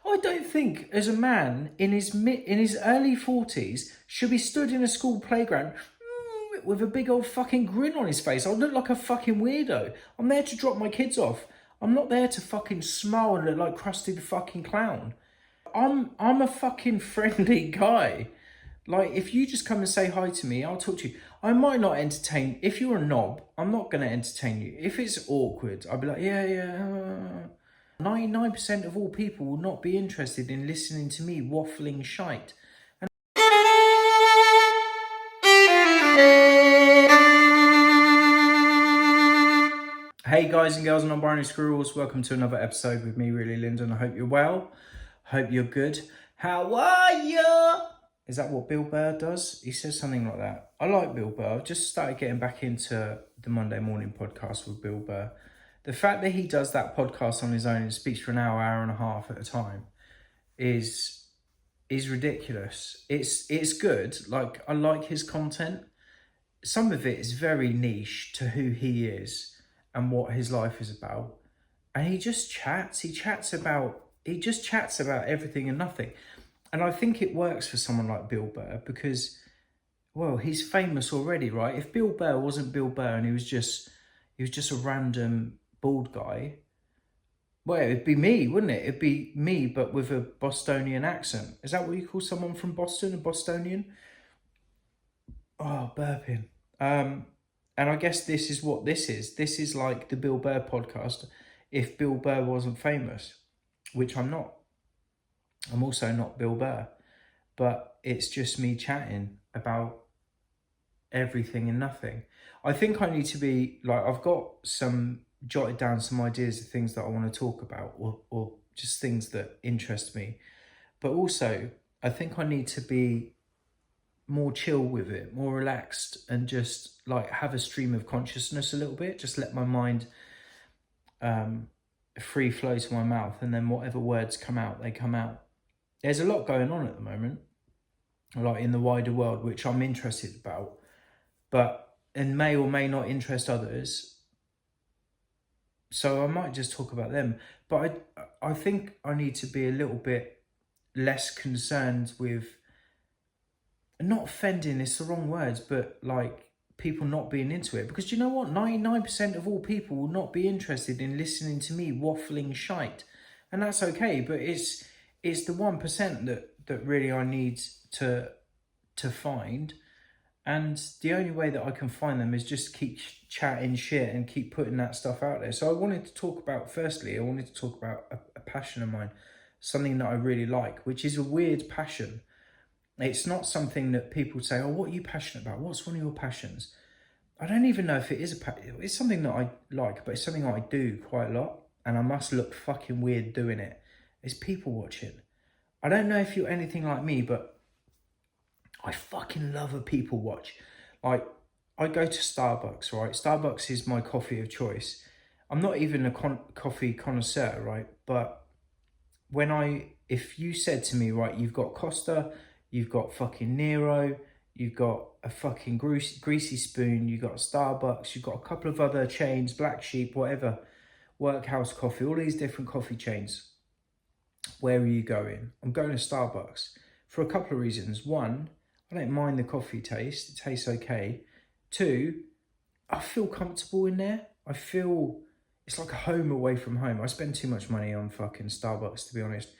I don't think as a man in his early 40s should be stood in a school playground with a big old fucking grin on his face. I look like a fucking weirdo. I'm there to drop my kids off. I'm not there to fucking smile and look like Krusty the fucking Clown. I'm a fucking friendly guy. Like, if you just come and say hi to me, I'll talk to you. I might not entertain. If you're a knob, I'm not going to entertain you. If it's awkward, I'll be like, yeah, yeah. 99% of all people will not be interested in listening to me waffling shite. Hey guys and girls and non-binary squirrels, welcome to another episode with me, really Lyndon. I hope you're well. Hope you're good. How are you? Is that what Bill Burr does? He says something like that. I like Bill Burr. I've just started getting back into the Monday morning podcast with Bill Burr. The fact that he does that podcast on his own and speaks for an hour and a half at a time is ridiculous. It's good. Like, I like his content. Some of it is very niche to who he is and what his life is about. And he just chats. He just chats about everything and nothing. And I think it works for someone like Bill Burr because, well, he's famous already, right? If Bill Burr wasn't Bill Burr and he was just a random bald guy, well, it'd be me, wouldn't it? It'd be me, but with a Bostonian accent. Is that what you call someone from Boston, a Bostonian? Oh, burping. And I guess this is what this is. This is like the Bill Burr podcast if Bill Burr wasn't famous, which I'm not. I'm also not Bill Burr, but it's just me chatting about everything and nothing. I think I need to be like, I've got jotted down some ideas of things that I want to talk about or just things that interest me. But also, I think I need to be more chill with it, more relaxed, and just like have a stream of consciousness a little bit. Just let my mind free flow to my mouth, and then whatever words come out, they come out. There's a lot going on at the moment, like in the wider world, which I'm interested about, but and may or may not interest others. So I might just talk about them. But I think I need to be a little bit less concerned with, not offending, it's the wrong words, but like people not being into it. Because you know what? 99% of all people will not be interested in listening to me waffling shite. And that's okay, but it's the 1% that really I need to find. And the only way that I can find them is just keep chatting shit and keep putting that stuff out there. So I wanted to talk about, firstly, I wanted to talk about a passion of mine, something that I really like, which is a weird passion. It's not something that people say, oh, what are you passionate about? What's one of your passions? I don't even know if it is it's something that I like, but it's something I do quite a lot. And I must look fucking weird doing it. It's people watching. I don't know if you're anything like me, but I fucking love a people watch. Like, I go to Starbucks, right? Starbucks is my coffee of choice. I'm not even a coffee connoisseur, right? But if you said to me, right, you've got Costa, you've got fucking Nero, you've got a fucking greasy spoon, you've got Starbucks, you've got a couple of other chains, Black Sheep, whatever, Workhouse Coffee, all these different coffee chains. Where are you going? I'm going to Starbucks for a couple of reasons. One, I don't mind the coffee taste. It tastes okay. Two, I feel comfortable in there. I feel it's like a home away from home. I spend too much money on fucking Starbucks, to be honest.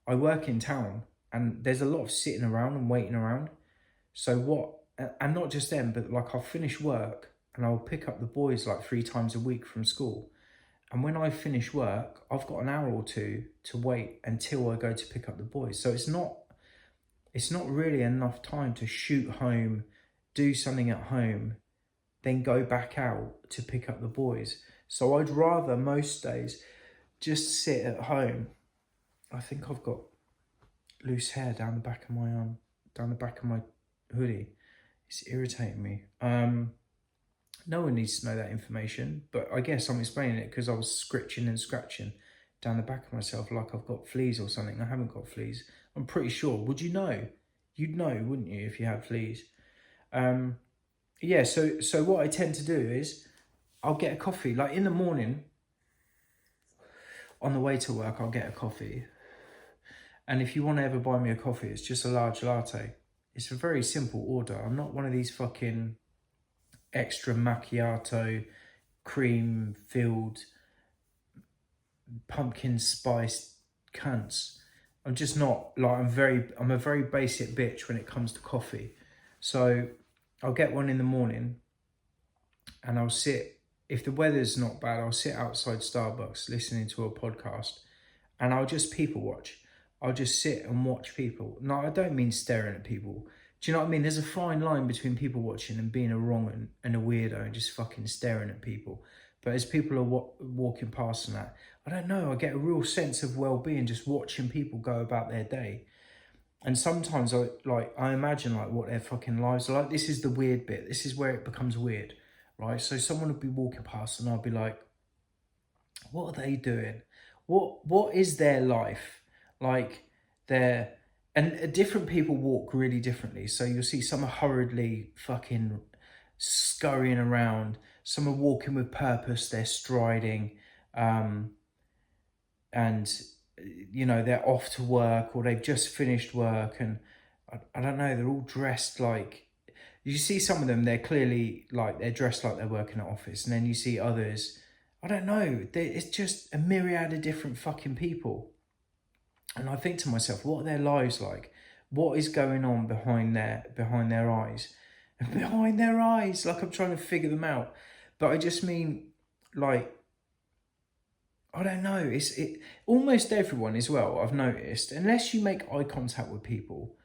I work in town and there's a lot of sitting around and waiting around. So and not just them, but like I'll finish work and I'll pick up the boys like 3 times a week from school. And when I finish work, I've got an hour or two to wait until I go to pick up the boys. So it's not really enough time to shoot home, do something at home, then go back out to pick up the boys. So I'd rather most days just sit at home. I think I've got loose hair down the back of my arm, down the back of my hoodie. It's irritating me. No one needs to know that information, but I guess I'm explaining it because I was scritching and scratching down the back of myself like I've got fleas or something. I haven't got fleas. I'm pretty sure. Would you know? You'd know, wouldn't you, if you had fleas? Yeah, so what I tend to do is I'll get a coffee. Like in the morning, on the way to work, I'll get a coffee. And if you want to ever buy me a coffee, it's just a large latte. It's a very simple order. I'm not one of these fucking extra macchiato, cream filled, pumpkin spiced cunts. I'm just not like I'm a very basic bitch when it comes to coffee. So I'll get one in the morning and I'll sit, if the weather's not bad, I'll sit outside Starbucks listening to a podcast and I'll just people watch. I'll just sit and watch people. No, I don't mean staring at people. Do you know what I mean? There's a fine line between people watching and being a wrong and a weirdo and just fucking staring at people. But as people are walking past and that, I don't know, I get a real sense of well-being just watching people go about their day. And sometimes I imagine like what their fucking lives are like. This is the weird bit. This is where it becomes weird, right? So someone would be walking past and I'll be like, what are they doing? What is their life? Like and different people walk really differently. So you'll see some are hurriedly fucking scurrying around. Some are walking with purpose. They're striding, and you know they're off to work or they've just finished work. And I don't know. They're all dressed like. You see some of them. They're clearly like they're dressed like they're working at office, and then you see others. I don't know. It's just a myriad of different fucking people. And I think to myself, what are their lives like? What is going on behind their eyes? And behind their eyes, like I'm trying to figure them out. But I just mean, like, I don't know. It almost everyone as well, I've noticed, unless you make eye contact with people,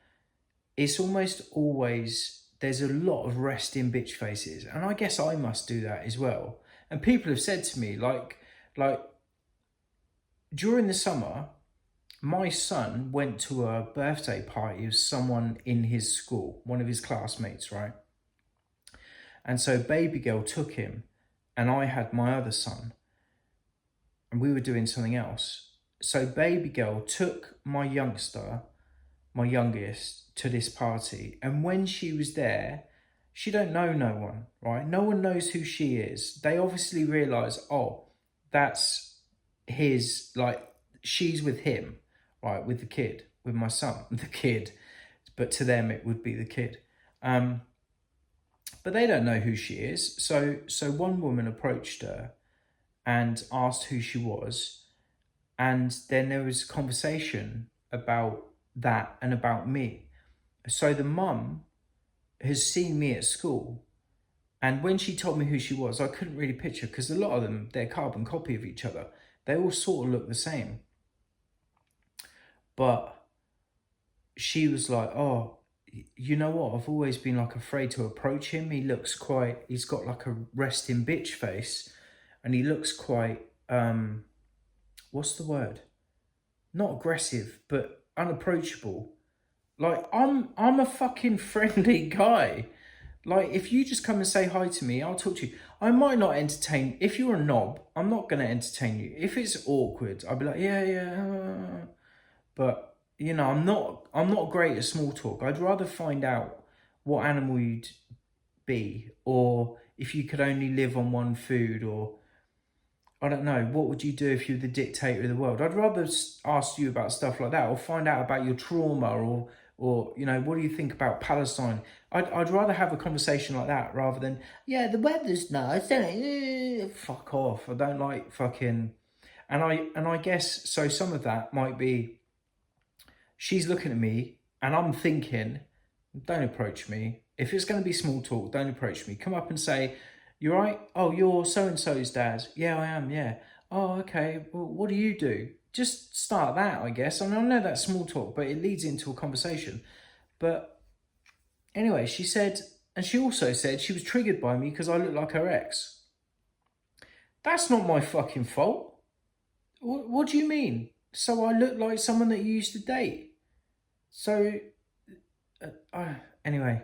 it's almost always, there's a lot of resting bitch faces. And I guess I must do that as well. And people have said to me, like during the summer, my son went to a birthday party of someone in his school, one of his classmates, right? And so baby girl took him and I had my other son and we were doing something else. So baby girl took my youngest, to this party. And when she was there, she don't know no one, right? No one knows who she is. They obviously realise, oh, that's his, like, she's with him. Right, with the kid, with my son, the kid, but to them it would be the kid. But they don't know who she is. So one woman approached her and asked who she was, and then there was conversation about that and about me. So the mum has seen me at school, and when she told me who she was, I couldn't really picture because a lot of them, they're carbon copy of each other. They all sort of look the same. But she was like, oh, you know what? I've always been like afraid to approach him. He's got like a resting bitch face and he looks quite, what's the word? Not aggressive, but unapproachable. Like I'm a fucking friendly guy. Like if you just come and say hi to me, I'll talk to you. I might not entertain, if you're a knob, I'm not going to entertain you. If it's awkward, I'll be like, yeah. But, you know, I'm not great at small talk. I'd rather find out what animal you'd be, or if you could only live on one food, or I don't know, what would you do if you were the dictator of the world? I'd rather ask you about stuff like that, or find out about your trauma, or you know, what do you think about Palestine? I'd rather have a conversation like that rather than, yeah, the weather's nice, isn't it? Fuck off. I don't like fucking, and I guess so. Some of that might be, she's looking at me and I'm thinking, don't approach me. If it's going to be small talk, don't approach me. Come up and say, you right? Oh, you're so-and-so's dad. Yeah, I am, yeah. Oh, okay. Well, what do you do? Just start that, I guess. I mean, I know that's small talk, but it leads into a conversation. But anyway, she said, and she also said she was triggered by me because I look like her ex. That's not my fucking fault. What do you mean? So I look like someone that you used to date? So, anyway,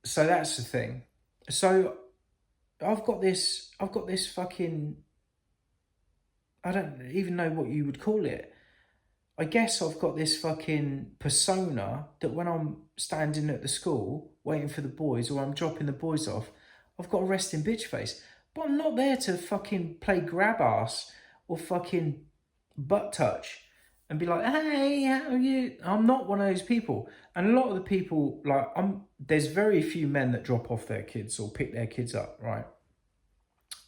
so that's the thing. So I've got this fucking, I don't even know what you would call it. I guess I've got this fucking persona that when I'm standing at the school waiting for the boys or I'm dropping the boys off, I've got a resting bitch face. But I'm not there to fucking play grab ass or fucking butt touch. and be like, hey, how are you? I'm not one of those people. And a lot of the people, like, there's very few men that drop off their kids or pick their kids up, right?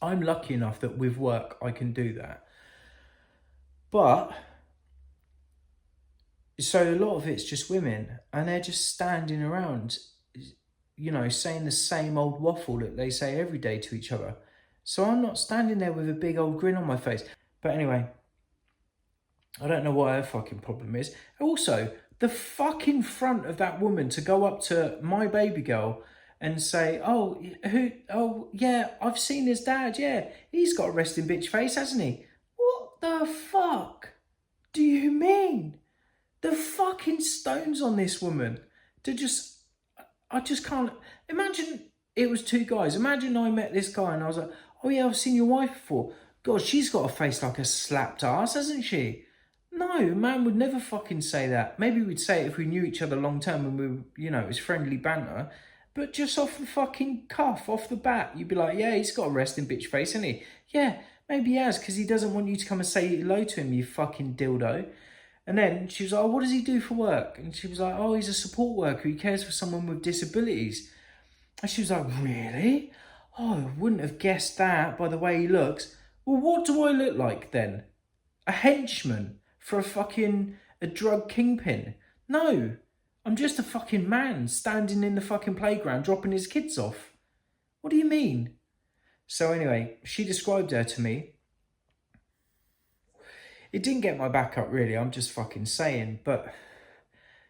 I'm lucky enough that with work I can do that. But so a lot of it's just women, and they're just standing around, saying the same old waffle that they say every day to each other. So I'm not standing there with a big old grin on my face. But anyway, I don't know what her fucking problem is. Also, the fucking front of that woman to go up to my baby girl and say, oh, who, oh, yeah, I've seen his dad, yeah. He's got a resting bitch face, hasn't he? What the fuck do you mean? The fucking stones on this woman to just, I just can't. Imagine it was two guys. Imagine I met this guy and I was like, oh yeah, I've seen your wife before. God, she's got a face like a slapped ass, hasn't she? No, man would never fucking say that. Maybe we'd say it if we knew each other long term and it was friendly banter. But just off the fucking cuff, off the bat, you'd be like, yeah, he's got a resting bitch face, hasn't he? Yeah, maybe he has, because he doesn't want you to come and say hello to him, you fucking dildo. And then she was like, oh, what does he do for work? And she was like, oh, he's a support worker. He cares for someone with disabilities. And she was like, really? Oh, I wouldn't have guessed that by the way he looks. Well, what do I look like then? A henchman for a drug kingpin? No, I'm just a fucking man standing in the fucking playground dropping his kids off. What do you mean? So anyway, she described her to me. It didn't get my back up really, I'm just fucking saying, but...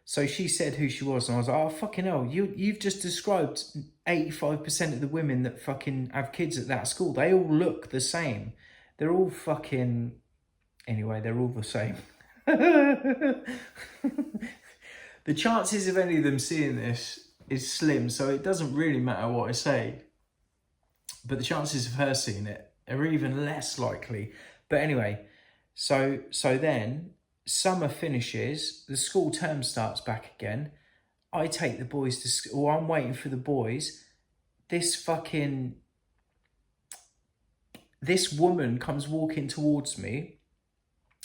So she said who she was, and I was like, oh, fucking hell, you've just described 85% of the women that fucking have kids at that school. They all look the same. They're all fucking... Anyway, they're all the same. The chances of any of them seeing this is slim, so it doesn't really matter what I say. But the chances of her seeing it are even less likely. But anyway... So then summer finishes, the school term starts back again. I take the boys to school, or I'm waiting for the boys. This woman comes walking towards me.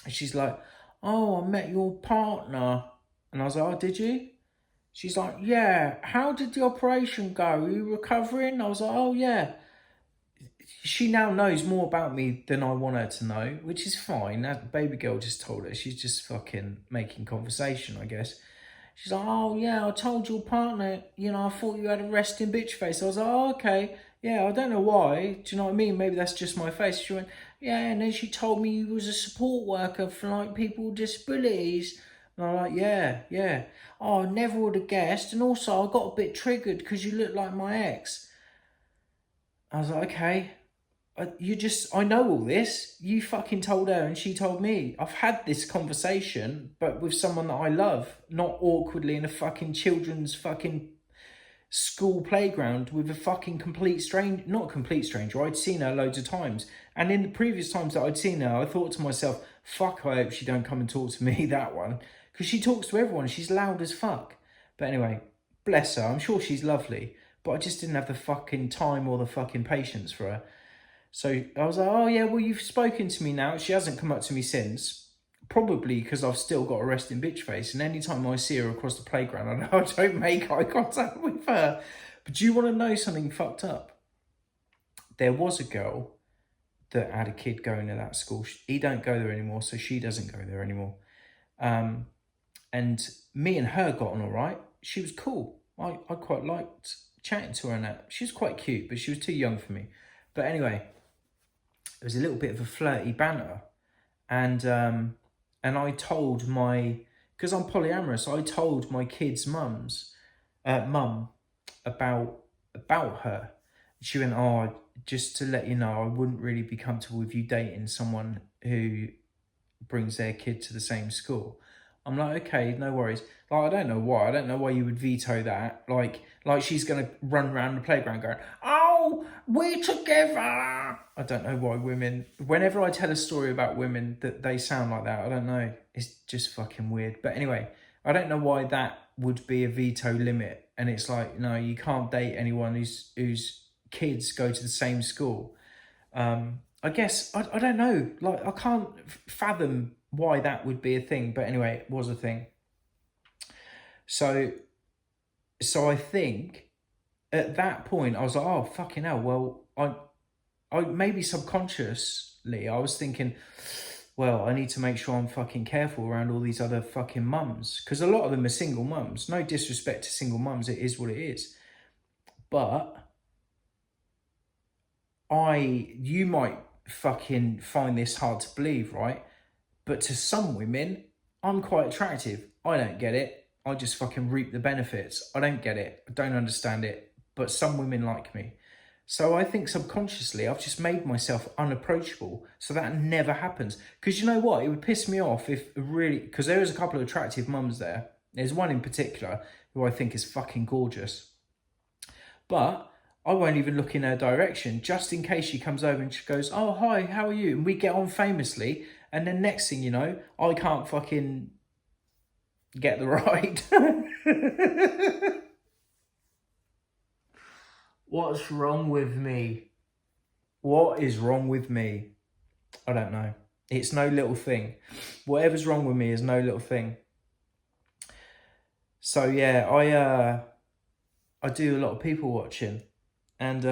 And she's like, oh, I met your partner. And I was like, oh, did you? She's like, yeah, how did the operation go? Are you recovering? I was like, oh, yeah. She now knows more about me than I want her to know, which is fine. That baby girl just told her. She's just fucking making conversation, I guess. She's like, oh, yeah, I told your partner, I thought you had a resting bitch face. I was like, oh, okay. Yeah, I don't know why. Do you know what I mean? Maybe that's just my face. She went, yeah, and then she told me you was a support worker for, like, people with disabilities. And I'm like, yeah. Oh, I never would have guessed. And also, I got a bit triggered because you look like my ex. I was like, okay. I know all this. You fucking told her and she told me. I've had this conversation, but with someone that I love, not awkwardly in a fucking children's fucking school playground with a fucking not a complete stranger. I'd seen her loads of times. And in the previous times that I'd seen her, I thought to myself, fuck, I hope she don't come and talk to me, that one. Because she talks to everyone. She's loud as fuck. But anyway, bless her. I'm sure she's lovely. But I just didn't have the fucking time or the fucking patience for her. So I was like, oh yeah, well, you've spoken to me now. She hasn't come up to me since. Probably because I've still got a resting bitch face. And anytime I see her across the playground, I don't make eye contact with her. But do you want to know something fucked up? There was a girl that had a kid going to that school. He don't go there anymore, so she doesn't go there anymore. And me and her got on all right. She was cool. I quite liked chatting to her and that. She was quite cute, but she was too young for me. But anyway... It was a little bit of a flirty banter, and I told because I'm polyamorous, I told my kids' mum about her. She went, oh, just to let you know, I wouldn't really be comfortable with you dating someone who brings their kid to the same school. I'm like, okay, no worries. Like, I don't know why you would veto that. Like she's gonna run around the playground going, oh, we're together. I don't know why women, whenever I tell a story about women that they sound like that, I don't know. It's just fucking weird. But anyway, I don't know why that would be a veto limit. And it's like, no, you can't date anyone whose kids go to the same school. I guess, I don't know. Like, I can't fathom why that would be a thing. But anyway, it was a thing. So I think at that point I was like, oh fucking hell. Well, I maybe subconsciously I was thinking, well, I need to make sure I'm fucking careful around all these other fucking mums, because a lot of them are single mums. No disrespect to single mums, it is what it is. But you might fucking find this hard to believe, right? But to some women, I'm quite attractive. I don't get it. I just fucking reap the benefits. I don't get it. I don't understand it. But some women like me. So I think subconsciously I've just made myself unapproachable so that never happens. Because you know what? It would piss me off if really... Because there is a couple of attractive mums there. There's one in particular who I think is fucking gorgeous. But I won't even look in her direction just in case she comes over and she goes, oh, hi, how are you? And we get on famously. And then next thing you know, I can't fucking get the ride. What's wrong with me? What is wrong with me? I don't know. It's no little thing. Whatever's wrong with me is no little thing. So yeah, I do a lot of people watching, and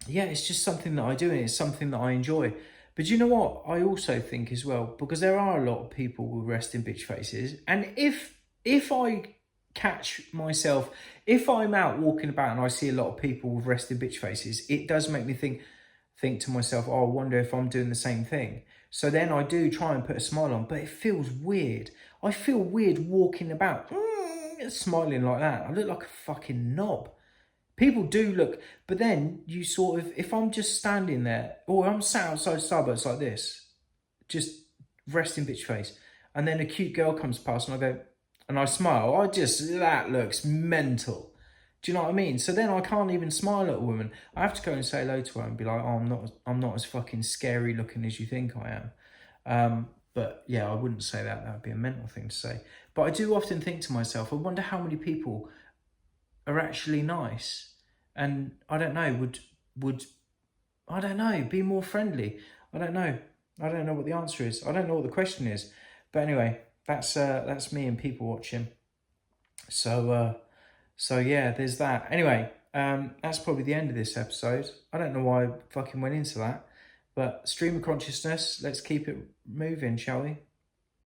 yeah, it's just something that I do, and it's something that I enjoy. But you know what? I also think as well, because there are a lot of people with resting bitch faces, and if I catch myself, if I'm out walking about and I see a lot of people with resting bitch faces, it does make me think to myself, oh, I wonder if I'm doing the same thing. So then I do try and put a smile on, but it feels weird. I feel weird walking about smiling like that. I look like a fucking knob. People do look, but then you sort of, if I'm just standing there, or I'm sat outside Starbucks like this, just resting bitch face, and then a cute girl comes past and I go, and I smile, that looks mental. Do you know what I mean? So then I can't even smile at a woman. I have to go and say hello to her and be like, oh, I'm not as fucking scary looking as you think I am. But yeah, I wouldn't say that. That would be a mental thing to say. But I do often think to myself, I wonder how many people are actually nice, and I don't know, would I don't know, be more friendly. I don't know what the answer is. I don't know what the question is. But anyway, that's me and people watching. So yeah, there's that. Anyway, that's probably the end of this episode. I don't know why I fucking went into that, but stream of consciousness, let's keep it moving, shall we?